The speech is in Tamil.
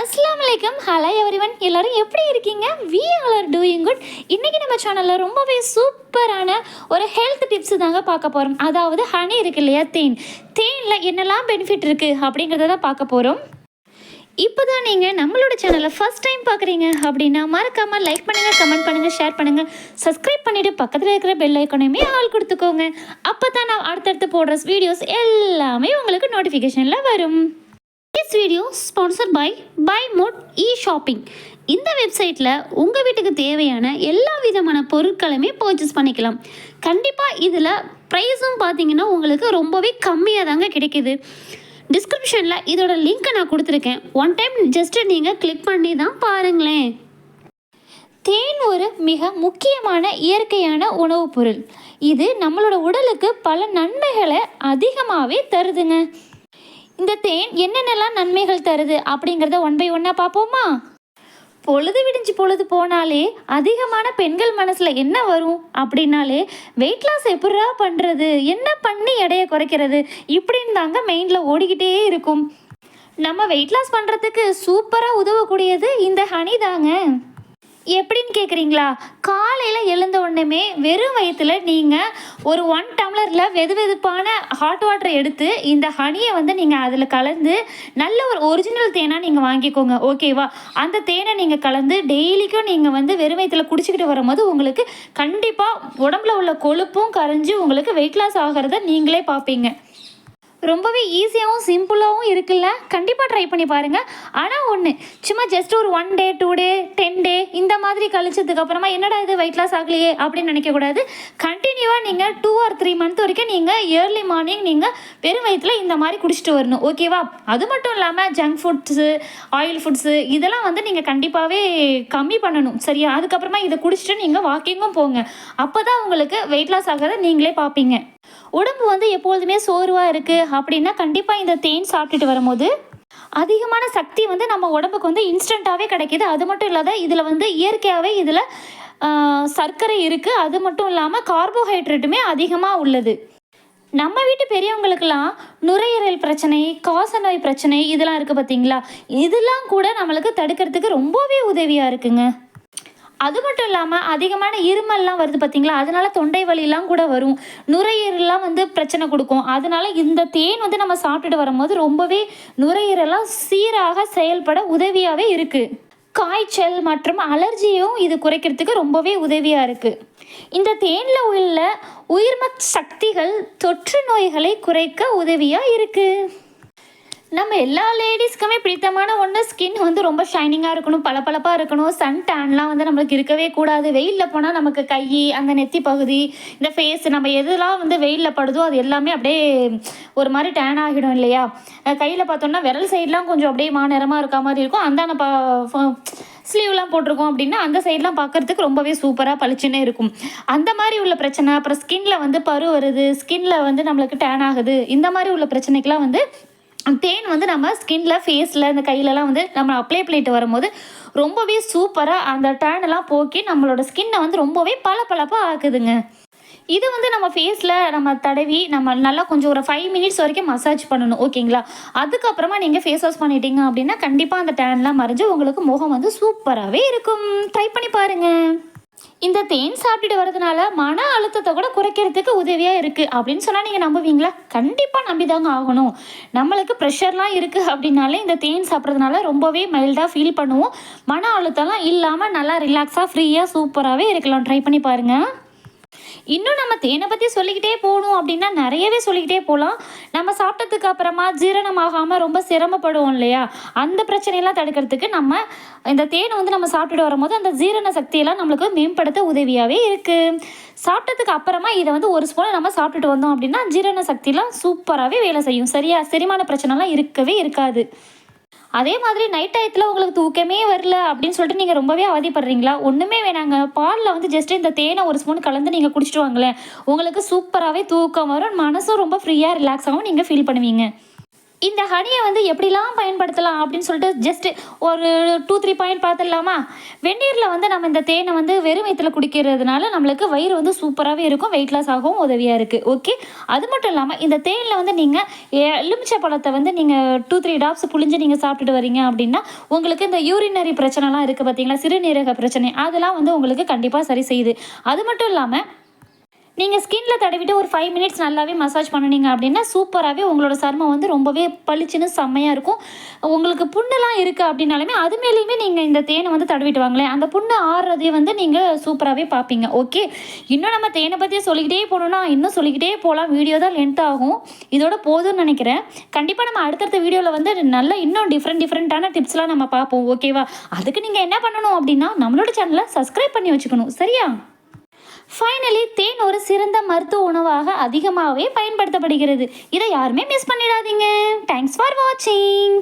அஸ்ஸலாமு அலைக்கும். ஹலோ எவ்ரிவன், எல்லாரும் எப்படி இருக்கீங்க? We are doing good. இன்றைக்கி நம்ம சேனலில் ரொம்பவே சூப்பரான ஒரு ஹெல்த் டிப்ஸ் தாங்க பார்க்க போகிறோம். அதாவது ஹனி இருக்கு இல்லையா, தேனில் என்னெல்லாம் பெனிஃபிட் இருக்குது அப்படிங்கிறத தான் பார்க்க போகிறோம். இப்போ தான் நீங்கள் நம்மளோட சேனலை ஃபஸ்ட் டைம் பார்க்குறீங்க அப்படின்னா மறக்காமல் லைக் பண்ணுங்கள், கமெண்ட் பண்ணுங்கள், ஷேர் பண்ணுங்கள், சப்ஸ்கிரைப் பண்ணிவிட்டு பக்கத்தில் இருக்கிற பெல் ஐக்கானையுமே ஆள் கொடுத்துக்கோங்க. அப்போ தான் நான் அடுத்தடுத்து போடுற வீடியோஸ் எல்லாமே உங்களுக்கு நோட்டிஃபிகேஷனில் வரும். This video sponsor by Mod shopping. இந்த வெப்சைட்டில் உங்கள் வீட்டுக்கு தேவையான எல்லா விதமான பொருட்களுமே பர்ச்சேஸ் பண்ணிக்கலாம். கண்டிப்பாக இதில் ப்ரைஸும் பார்த்தீங்கன்னா உங்களுக்கு ரொம்பவே கம்மியாக தாங்க கிடைக்கிது. டிஸ்கிரிப்ஷனில் இதோட லிங்க்கை நான் கொடுத்துருக்கேன். ஒன் டைம் ஜஸ்ட்டு நீங்கள் கிளிக் பண்ணி தான் பாருங்களேன். தேன் ஒரு மிக முக்கியமான இயற்கையான உணவுப் பொருள். இது நம்மளோட உடலுக்கு பல நன்மைகளை அதிகமாகவே தருதுங்க. இந்த தேன் என்னென்னலாம் நன்மைகள் தருது அப்படிங்கிறத ஒன் பை ஒன்னாக பார்ப்போமா? பொழுது விடிஞ்சு பொழுது போனாலே அதிகமான பெண்கள் மனசில் என்ன வரும் அப்படின்னாலே வெயிட் லாஸ் எப்படா பண்ணுறது, என்ன பண்ணி எடையை குறைக்கிறது இப்படின்னு தாங்க மெயினில் ஓடிக்கிட்டே இருக்கும். நம்ம வெயிட் லாஸ் பண்ணுறதுக்கு சூப்பராக உதவக்கூடியது இந்த ஹனி தாங்க. எப்படின்னு கேட்குறீங்களா? காலையில் எழுந்த உடனே வெறும் வயிற்றில் நீங்கள் ஒரு 1 டம்ளரில் வெதுவெதுப்பான ஹாட் வாட்டரை எடுத்து இந்த ஹனியை நீங்கள் அதில் கலந்து நல்ல ஒரு ஒரிஜினல் தேனாக நீங்கள் வாங்கிக்கோங்க, ஓகேவா? அந்த தேனை நீங்கள் கலந்து டெய்லிக்கும் நீங்கள் வெறும் வயிற்றில் குடிச்சிக்கிட்டு வரும்போது உங்களுக்கு கண்டிப்பாக உடம்புல உள்ள கொழுப்பும் கரைஞ்சி உங்களுக்கு வெயிட் லாஸ் ஆகிறத நீங்களே பார்ப்பீங்க. ரொம்பவே ஈஸியாகவும் சிம்பிளாகவும் இருக்குல்ல? கண்டிப்பாக ட்ரை பண்ணி பாருங்கள். ஆனால் ஒன்று, சும்மா ஜஸ்ட் ஒரு 1 டே 2 டே 10 டே இந்த மாதிரி கழிச்சதுக்கப்புறமா என்னடா இது வெயிட் லாஸ் ஆகலையே அப்படின்னு நினைக்கக்கூடாது. கண்டினியூவாக நீங்கள் 2 or 3 மந்த் வரைக்கும் நீங்கள் ஏர்லி மார்னிங் நீங்கள் வெறும் வயிற்றில் இந்த மாதிரி குடிச்சிட்டு வரணும், ஓகேவா? அது மட்டும் இல்லாமல் ஜங்க் ஃபுட்ஸு, ஆயில் ஃபுட்ஸு இதெல்லாம் நீங்கள் கண்டிப்பாகவே கம்மி பண்ணணும், சரியா? அதுக்கப்புறமா இதை குடிச்சிட்டு நீங்கள் வாக்கிங்கும் போங்க. அப்போ தான் உங்களுக்கு வெயிட் லாஸ் ஆகிறத நீங்களே பார்ப்பீங்க. உடம்பு எப்பொழுதுமே சோர்வாக இருக்குது அப்படின்னா கண்டிப்பாக இந்த தேன் சாப்பிட்டுட்டு வரும்போது அதிகமான சக்தி நம்ம உடம்புக்கு இன்ஸ்டண்ட்டாகவே கிடைக்கிது. அது மட்டும் இல்லாத இதில் இயற்கையாகவே இதில் சர்க்கரை இருக்குது. அது மட்டும் இல்லாமல் கார்போஹைட்ரேட்டுமே அதிகமாக உள்ளது. நம்ம வீட்டு பெரியவங்களுக்கெல்லாம் நுரையீரல் பிரச்சனை, காசநோய் பிரச்சனை இதெல்லாம் இருக்குது பார்த்தீங்களா? இதெல்லாம் கூட நம்மளுக்கு தடுக்கிறதுக்கு ரொம்பவே உதவியாக இருக்குங்க. அது மட்டும் இல்லாமல் அதிகமான இருமல்லாம் வருது பார்த்தீங்களா? அதனால தொண்டை வலியெல்லாம் கூட வரும். நுரையீரல்லாம் பிரச்சனை கொடுக்கும். அதனால இந்த தேன் நம்ம சாப்பிட்டுட்டு வரும்போது ரொம்பவே நுரையீரலாம் சீராக செயல்பட உதவியாகவே இருக்குது. காய்ச்சல் மற்றும் அலர்ஜியும் இது குறைக்கிறதுக்கு ரொம்பவே உதவியாக இருக்குது. இந்த தேனில் உள்ள உயிர்ம சக்திகள் தொற்று நோய்களை குறைக்க உதவியாக இருக்குது. நம்ம எல்லா லேடிஸ்க்குமே பிடித்தமான ஒன்று, ஸ்கின் ரொம்ப ஷைனிங்காக இருக்கணும், பளபளப்பாக இருக்கணும். சன் டேன்லாம் நம்மளுக்கு இருக்கவே கூடாது. வெயிலில் போனால் நமக்கு கை, அந்த நெத்தி பகுதி, இந்த ஃபேஸ் நம்ம எதெல்லாம் வெயிலில் படுதோ அது எல்லாமே அப்படியே ஒரு மாதிரி டேன் ஆகிடும் இல்லையா? கையில் பார்த்தோம்னா விரல் சைட்லாம் கொஞ்சம் அப்படியே மாநிறமாக இருக்க மாதிரி இருக்கும். அந்த ஸ்லீவ்லாம் போட்டிருக்கோம் அப்படின்னா அந்த சைட்லாம் பார்க்குறதுக்கு ரொம்பவே சூப்பராக பளிச்சுன்னே இருக்கும். அந்த மாதிரி உள்ள பிரச்சனை, அப்புறம் ஸ்கின்னில் பரு வருது, ஸ்கின்னில் நம்மளுக்கு டேன் ஆகுது, இந்த மாதிரி உள்ள பிரச்சனைக்கெலாம் தேன் நம்ம ஸ்கின்ல, ஃபேஸில், இந்த கையிலலாம் நம்ம அப்ளை பண்ணிட்டு வரும்போது ரொம்பவே சூப்பராக அந்த டேனெல்லாம் போக்கி நம்மளோட ஸ்கின்னை ரொம்பவே பளபளப்பாக ஆக்குதுங்க. இது நம்ம ஃபேஸில் நம்ம தடவி நம்ம நல்லா கொஞ்சம் ஒரு 5 மினிட்ஸ் வரைக்கும் மசாஜ் பண்ணணும், ஓகேங்களா? அதுக்கப்புறமா நீங்கள் ஃபேஸ் வாஷ் பண்ணிட்டீங்க அப்படின்னா கண்டிப்பாக அந்த டேன்லாம் மறைஞ்சு உங்களுக்கு முகம் சூப்பராகவே இருக்கும். ட்ரை பண்ணி பாருங்கள். இந்த தேன் சாப்பிட்டுட்டு வரதுனால மன அழுத்தத்தை கூட குறைக்கிறதுக்கு உதவியாக இருக்குது அப்படின்னு சொன்னால் நீங்கள் நம்புவீங்களா? கண்டிப்பாக நம்பிதாங்க ஆகணும். நம்மளுக்கு ப்ரெஷர்லாம் இருக்குது அப்படின்னாலே இந்த தேன் சாப்பிட்றதுனால ரொம்பவே மைல்டாக ஃபீல் பண்ணுவோம். மன அழுத்தம்லாம் இல்லாமல் நல்லா ரிலாக்ஸாக ஃப்ரீயாக சூப்பராகவே இருக்கலாம். ட்ரை பண்ணி பாருங்கள். இன்னும் நம்ம தேனை பற்றி சொல்லிக்கிட்டே போகணும் அப்படின்னா நிறையவே சொல்லிக்கிட்டே போகலாம். நம்ம சாப்பிட்டதுக்கு அப்புறமா ஜீரணமாகாமல் ரொம்ப சிரமப்படுவோம் இல்லையா? அந்த பிரச்சனையெல்லாம் தடுக்கிறதுக்கு நம்ம இந்த தேனை நம்ம சாப்பிட்டுட்டு வரும்போது அந்த ஜீரண சக்தியெல்லாம் நம்மளுக்கு மேம்படுத்த உதவியாகவே இருக்குது. சாப்பிட்டதுக்கு அப்புறமா இதை ஒரு ஸ்பூனை நம்ம சாப்பிட்டுட்டு வந்தோம் அப்படின்னா ஜீரண சக்தியெல்லாம் சூப்பராகவே வேலை செய்யும், சரியா? செரிமான பிரச்சனைலாம் இருக்கவே இருக்காது. அதே மாதிரி நைட் டயத்தில் உங்களுக்கு தூக்கமே வரல அப்படின்னு சொல்லிட்டு நீங்கள் ரொம்பவே அவதிப்படுறீங்களா? ஒன்றுமே வேணாங்க. பாலில் ஜஸ்ட் இந்த தேனை ஒரு ஸ்பூன் கலந்து நீங்கள் குடிச்சிட்டு வாங்களேன், உங்களுக்கு சூப்பராகவே தூக்கம் வரும். மனசும் ரொம்ப ஃப்ரீயாக ரிலாக்ஸ் ஆகும், நீங்கள் ஃபீல் பண்ணுவீங்க. இந்த ஹனியை வந்து எப்படிலாம் பயன்படுத்தலாம் அப்படின்னு சொல்லிட்டு ஜஸ்ட் ஒரு 2-3 பாயிண்ட் பார்த்துடலாமா? வெந்நீரில் வந்து நம்ம இந்த தேனை வந்து வெறும் வயித்துல குடிக்கிறதுனால நம்மளுக்கு வயிறு வந்து சூப்பராகவே இருக்கும், வெயிட் லாஸ் ஆகவும் உதவியாக இருக்குது. ஓகே, அது மட்டும் இல்லாமல் இந்த தேனில் வந்து நீங்கள் எலுமிச்சை பழத்தை வந்து நீங்கள் 2-3 டாப்ஸ் புழிஞ்சு நீங்கள் சாப்பிட்டுட்டு வரீங்க அப்படின்னா உங்களுக்கு இந்த யூரினரி பிரச்சனைலாம் இருக்குது பார்த்தீங்களா, சிறுநீரக பிரச்சனை, அதெல்லாம் வந்து உங்களுக்கு கண்டிப்பாக சரி செய்யுது. அது மட்டும் இல்லாமல் நீங்கள் ஸ்கின்ல தடவிட்டு ஒரு 5 மினிட்ஸ் நல்லாவே மசாஜ் பண்ணினீங்க அப்படின்னா சூப்பராகவே உங்களோட சருமம் வந்து ரொம்பவே பளிச்சுன்னு செம்மையாக இருக்கும். உங்களுக்கு புண்ணெல்லாம் இருக்குது அப்படின்னாலுமே அது மேலேயுமே நீங்கள் இந்த தேனை வந்து தடவிட்டு வாங்களேன், அந்த புண்ணு ஆறுறதே வந்து நீங்கள் சூப்பராகவே பார்ப்பீங்க. ஓகே, இன்னும் நம்ம தேனை பற்றி சொல்லிக்கிட்டே போகணுன்னா இன்னும் சொல்லிக்கிட்டே போகலாம், வீடியோ தான் லென்த் ஆகும். இதோட போதும்னு நினைக்கிறேன். கண்டிப்பாக நம்ம அடுத்தடுத்த வீடியோவில் வந்து நல்ல இன்னும் டிஃப்ரெண்ட்டான டிப்ஸ்லாம் நம்ம பார்ப்போம். ஓகேவா? அதுக்கு நீங்கள் என்ன பண்ணணும் அப்படின்னா நம்மளோட சேனலை சப்ஸ்கிரைப் பண்ணி வச்சுக்கணும், சரியா? ஃபைனலி தேன் ஒரு சிறந்த மருத்துவ உணவாக அதிகமாகவே பயன்படுத்தப்படுகிறது. இதை யாருமே மிஸ் பண்ணிடாதீங்க. தேங்க்ஸ் ஃபார் வாட்சிங்.